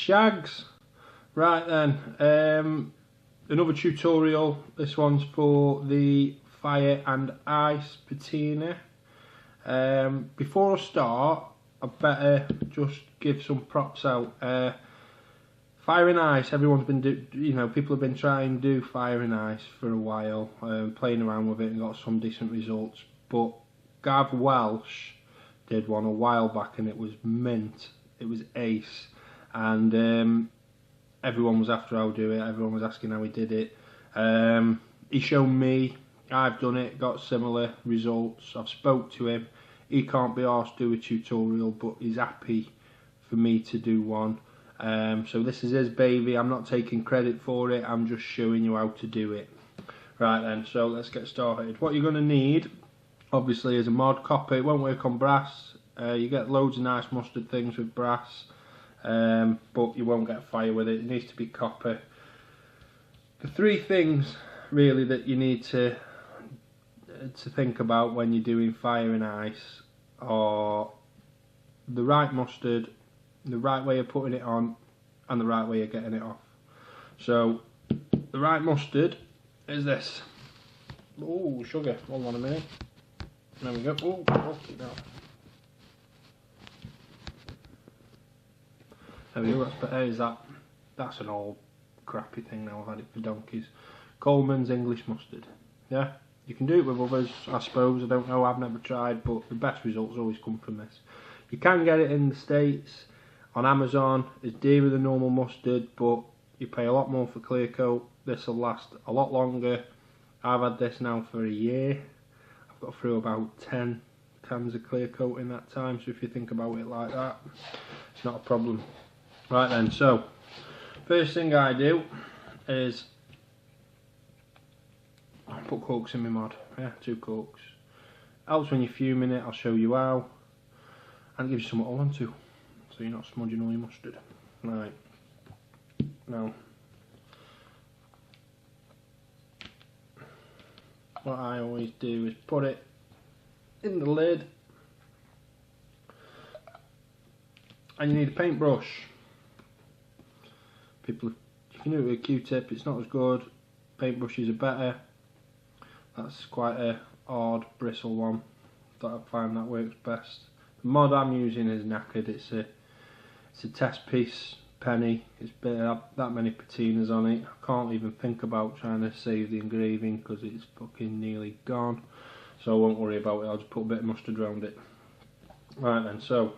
shags. Right then, another tutorial. This one's for the Fire and Ice Patina. Before I start, I better just give some props out. Fire and Ice, everyone's been people have been trying to do Fire and Ice for a while, playing around with it and got some decent results. But Gav Welsh did one a while back and it was mint. It was ace, and everyone was after how to do it. Everyone was asking how he did it. He showed me. I've done it, got similar results. I've spoke to him. He can't be asked to do a tutorial, but he's happy for me to do one. So this is his baby. I'm not taking credit for it. I'm just showing you how to do it. Right then, so let's get started. What you're going to need, obviously, is a mod copper. It won't work on brass. You get loads of nice mustard things with brass, but you won't get fire with it. It needs to be copper. The three things really that you need to think about when you're doing Fire and Ice are the right mustard, the right way of putting it on, and the right way of getting it off. So the right mustard is this. Oh, sugar, hold on a minute. There we go. Oh, okay, now. There we go, that's an old crappy thing now, I've had it for donkeys. Coleman's English mustard. Yeah, you can do it with others, I suppose. I don't know, I've never tried, but the best results always come from this. You can get it in the States on Amazon. It's dearer than normal mustard, but you pay a lot more for clear coat. This will last a lot longer. I've had this now for a year. I've got through about 10 cans of clear coat in that time, so if you think about it like that, it's not a problem. Right then, so first thing I do is I put corks in my mod. Yeah, 2 corks. Helps when you're fuming it, I'll show you how. And it gives you something to hold on to, so you're not smudging all your mustard. Right, now what I always do is put it in the lid, and you need a paintbrush. You can do it with a Q-tip, it's not as good. Paintbrushes are better. That's quite a hard bristle one that I find that works best. The mod I'm using is knackered. It's a test piece penny. It's been that many patinas on it. I can't even think about trying to save the engraving because it's fucking nearly gone. So I won't worry about it. I'll just put a bit of mustard around it. Right then, so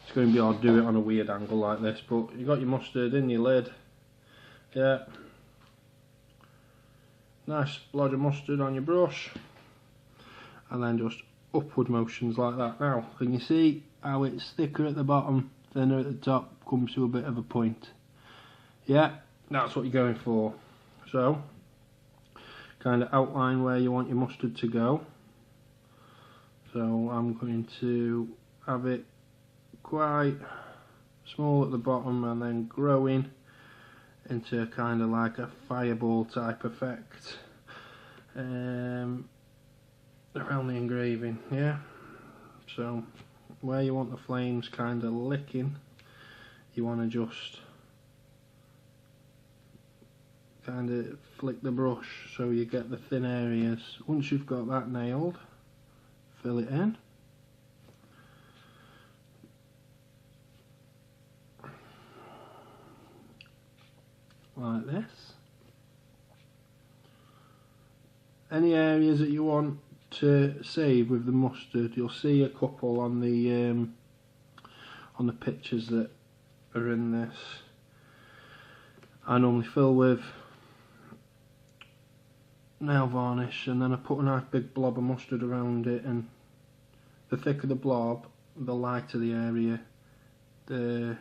it's going to be hard to do it on a weird angle like this, but you got your mustard in your lid. Yeah. Nice splodge of mustard on your brush, and then just upward motions like that. Now, can you see how it's thicker at the bottom, thinner at the top, comes to a bit of a point? Yeah, that's what you're going for. So, kind of outline where you want your mustard to go. So I'm going to have it quite small at the bottom and then growing into kind of like a fireball type effect around the engraving. Yeah, so where you want the flames kind of licking, you want to just kind of flick the brush so you get the thin areas. Once you've got that nailed, fill it in. Like this. Any areas that you want to save with the mustard, you'll see a couple on the pictures that are in this. I normally fill with nail varnish, and then I put a nice big blob of mustard around it, and the thicker the blob, the lighter the area, the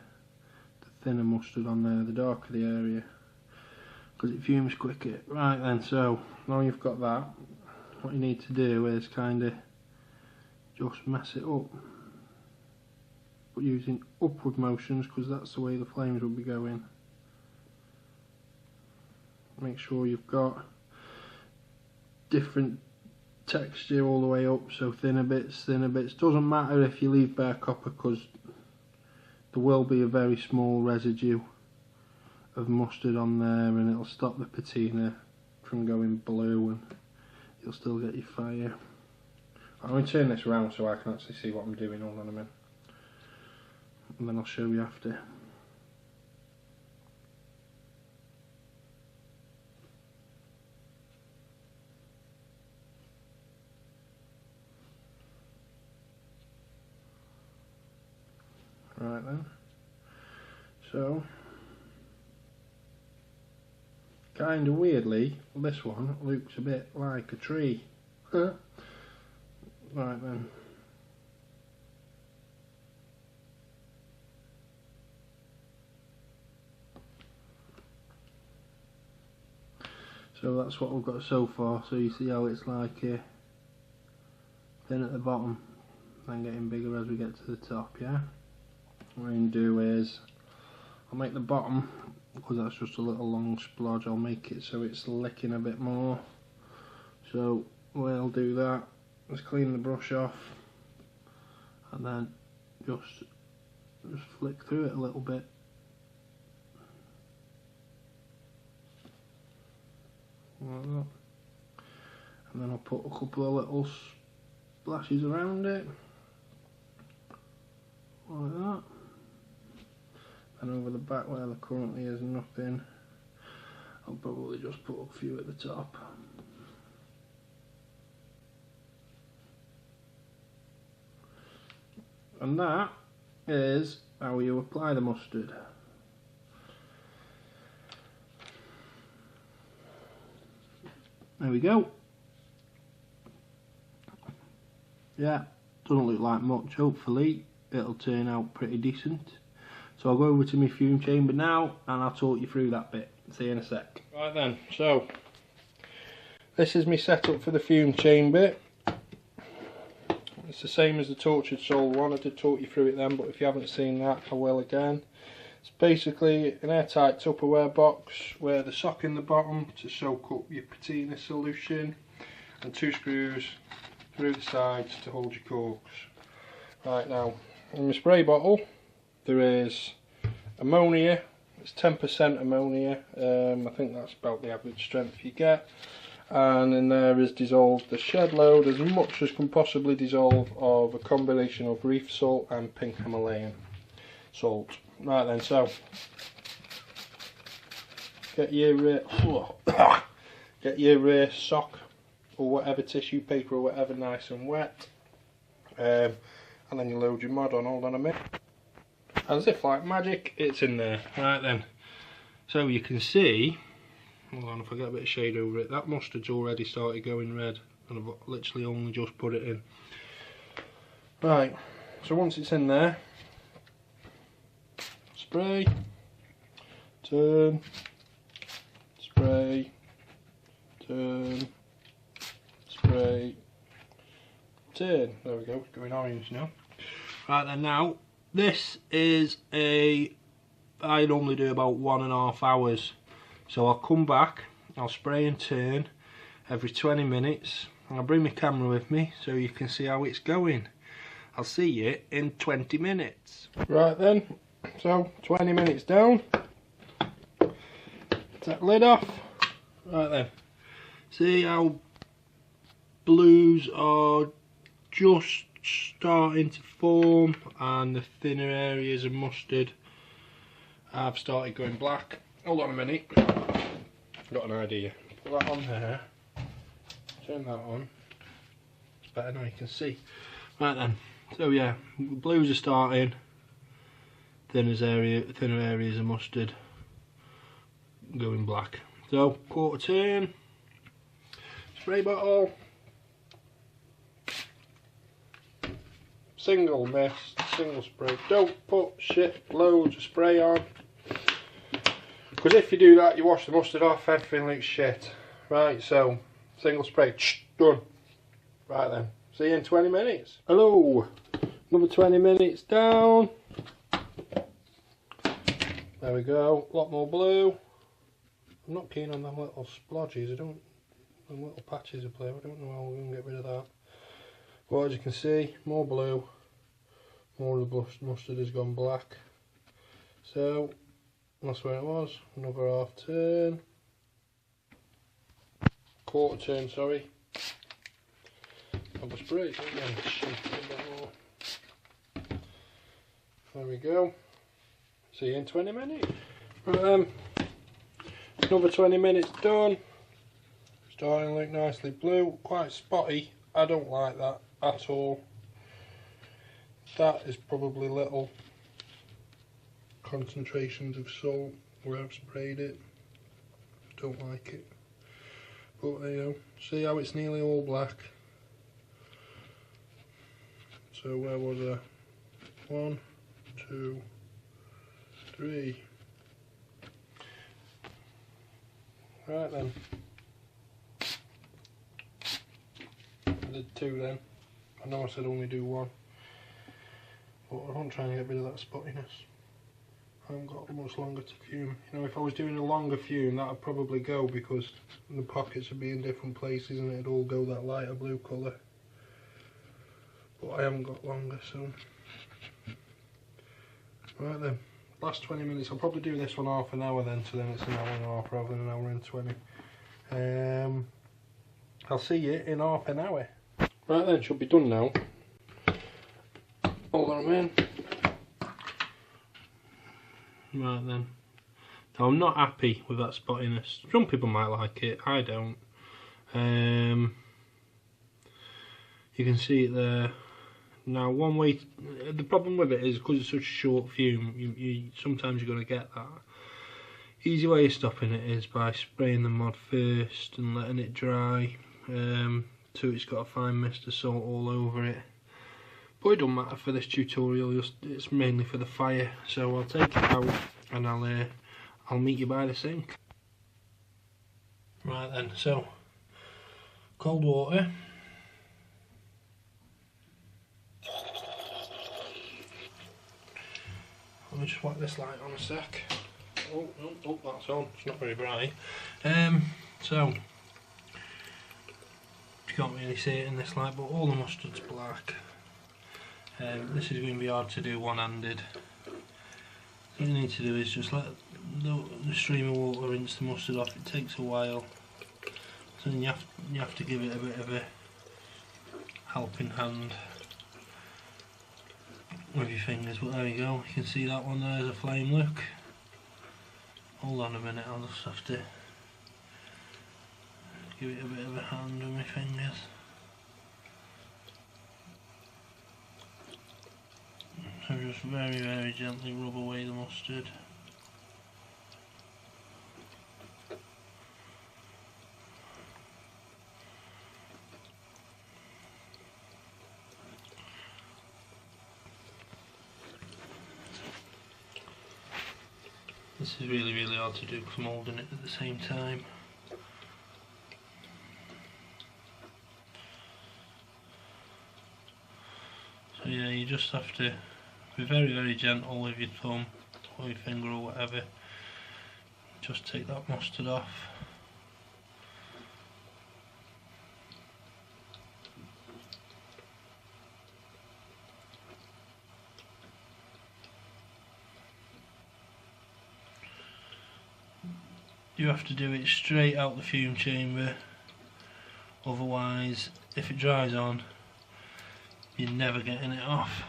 thinner mustard on there, the darker the area, because it fumes quicker. Right then, so now you've got that, what you need to do is kind of just mess it up, but using upward motions, because that's the way the flames will be going. Make sure you've got different texture all the way up, so thinner bits. Doesn't matter if you leave bare copper, because there will be a very small residue of mustard on there, and it'll stop the patina from going blue, and you'll still get your fire. I'm going to turn this around so I can actually see what I'm doing. Hold on a minute, and then I'll show you after. Right then, so kind of weirdly this one looks a bit like a tree. Right then, so that's what we've got so far. So you see how it's like thin at the bottom, then getting bigger as we get to the top. Yeah, what I'm going to do is I'll make the bottom, because that's just a little long splodge, I'll make it so it's licking a bit more. So we'll do that. Let's clean the brush off, and then just flick through it a little bit. Like that. And then I'll put a couple of little splashes around it, like that. And over the back where there currently is nothing, I'll probably just put a few at the top. And that is how you apply the mustard. There we go. Yeah, doesn't look like much. Hopefully it'll turn out pretty decent. So I'll go over to my fume chamber now, and I'll talk you through that bit. See you in a sec. Right then, so this is my setup for the fume chamber. It's the same as the Tortured Soul one. I did talk you through it then, but if you haven't seen that, I will again. It's basically an airtight Tupperware box with a sock in the bottom to soak up your patina solution, and 2 screws through the sides to hold your corks. Right, now, in my spray bottle there is ammonia. It's 10% ammonia. I think that's about the average strength you get. And in there is dissolved the shed load, as much as can possibly dissolve, of a combination of reef salt and pink Himalayan salt. Right then, so get your sock or whatever, tissue paper or whatever, nice and wet, and then you load your mod on. Hold on a minute. As if like magic, it's in there. Right then, so you can see, hold on, if I get a bit of shade over it, that mustard's already started going red, and I've literally only just put it in. Right, so once it's in there, spray, turn, spray, turn, spray, turn. There we go, it's going orange now. Right then, now this is I normally do about 1.5 hours. So I'll come back, I'll spray and turn every 20 minutes, and I'll bring my camera with me so you can see how it's going. I'll see you in 20 minutes. Right then, so 20 minutes down, take the lid off. Right then, see how blues are just starting to form, and the thinner areas of mustard have started going black. Hold on a minute, got an idea. Put that on there, turn that on, it's better now you can see. Right then, so yeah, blues are starting, thinner areas of mustard going black. So, quarter turn, spray bottle, single mist, single spray. Don't put loads of spray on, because if you do that, you wash the mustard off, everything looks shit. Right, so single spray, done. Right then, see you in 20 minutes. Hello, another 20 minutes down. There we go, a lot more blue. I'm not keen on them little splodges, them little patches of blue, I don't know how we're going to get rid of that. But as you can see, more blue, more of the mustard has gone black. So That's where it was. Another half turn. Quarter turn, sorry. Double spray. There we go. See you in 20 minutes. Right then. Another 20 minutes done. Starting to look nicely blue. Quite spotty. I don't like that at all. That is probably little concentrations of salt where I've sprayed it. Don't like it. But there you go. See how it's nearly all black. So where was I? 1, 2, 3. Right then. I did 2 then. I know I said only do 1. But I'm trying to get rid of that spottiness. I haven't got much longer to fume. You know, if I was doing a longer fume, that would probably go because the pockets would be in different places and it'd all go that lighter blue colour. But I haven't got longer, so. Right then, last 20 minutes. I'll probably do this one half an hour then, so then it's an hour and a half rather than an hour and 20. I'll see you in half an hour. Right then, should be done now. Hold on a minute. Right then. Now, I'm not happy with that spottiness. Some people might like it, I don't. You can see it there. Now, one way, the problem with it is because it's such a short fume, sometimes you're going to get that. Easy way of stopping it is by spraying the mod first and letting it dry, so it's got a fine mist of salt all over it. But it doesn't matter for this tutorial, it's mainly for the fire. So I'll take it out and I'll meet you by the sink. Right then, so cold water. Let me just whack this light on a sec. Oh, that's on. It's not very bright. So you can't really see it in this light, but all the mustard's black. This is going to be hard to do one-handed. What you need to do is just let the stream of water rinse the mustard off. It takes a while, so then you have to give it a bit of a helping hand with your fingers. But there you go. You can see that one there is a flame. Look. Hold on a minute. I'll just have to give it a bit of a hand with my fingers. So just very, very gently rub away the mustard. This is really, really hard to do because I'm holding it at the same time. So yeah, you just have to be very, very gentle with your thumb or your finger or whatever. Just take that mustard off. You have to do it straight out the fume chamber, otherwise if it dries on you're never getting it off.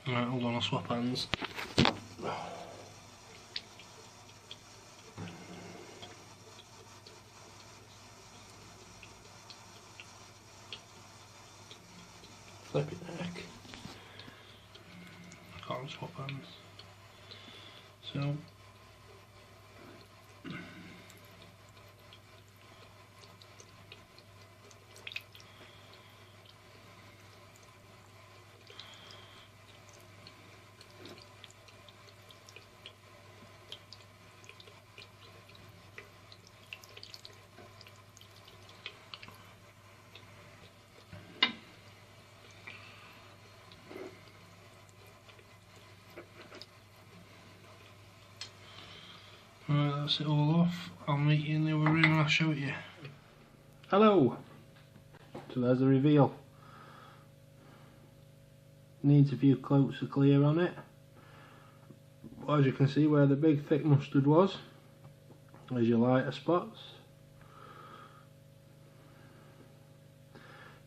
Right, hold on, I'll swap hands. Flip it back. Can't swap hands. So right, that's it all off. I'll meet you in the other room and I'll show it you. Hello. So there's the reveal. Needs a few coats of clear on it. But as you can see, where the big thick mustard was, there's your lighter spots.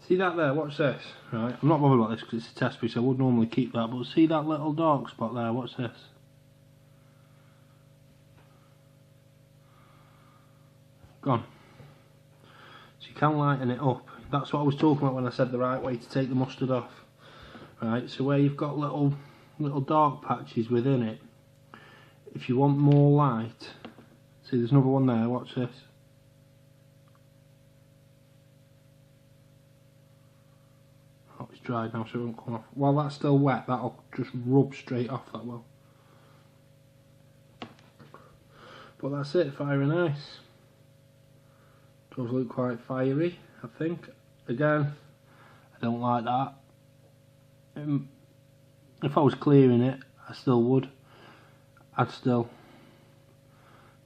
See that there? Watch this. Right, I'm not bothered about this because it's a test piece. I would normally keep that, but see that little dark spot there? Watch this. Gone. So you can lighten it up. That's what I was talking about when I said the right way to take the mustard off. Right, so where you've got little dark patches within it, if you want more light, see there's another one there, watch this. Oh, it's dried now so it won't come off. While that's still wet, that'll just rub straight off, that will. But that's it, Fire and Ice. Does look quite fiery, I think. Again, I don't like that. If I was clearing it, I still would. I'd still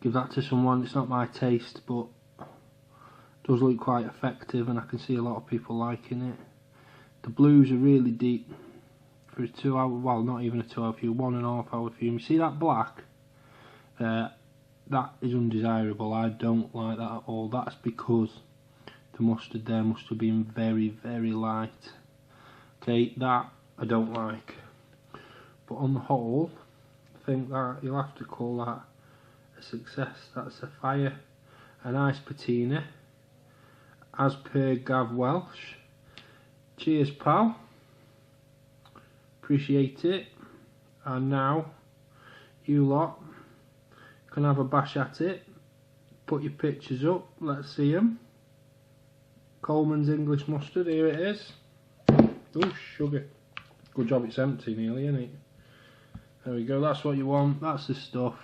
give that to someone. It's not my taste, but it does look quite effective, and I can see a lot of people liking it. The blues are really deep for a 2 hour, well, not even a 2 hour fume, 1.5 hour fume. You see that black? That is undesirable. I don't like that at all. That's because the mustard there must have been very, very light. Okay, that I don't like. But on the whole, I think that you'll have to call that a success. That's a Fire and Ice Patina, as per Gav Welsh. Cheers, pal. Appreciate it. And now, you lot can have a bash at it. Put your pictures up. Let's see them. Coleman's English Mustard. Here it is. Oh, sugar. Good job it's empty nearly, isn't it? There we go. That's what you want. That's the stuff.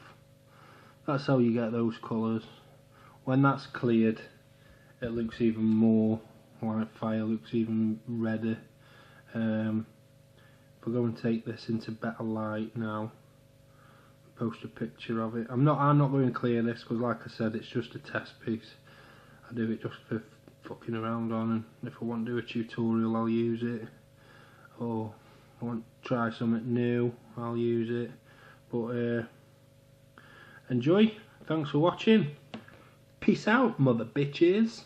That's how you get those colours. When that's cleared, it looks even more like fire. Looks even redder. If I go and take this into better light now, post a picture of it. I'm not going to clear this because, like I said, it's just a test piece. I do it just for fucking around on, and if I want to do a tutorial, I'll use it. Or I want to try something new, I'll use it. But enjoy. Thanks for watching. Peace out, mother bitches.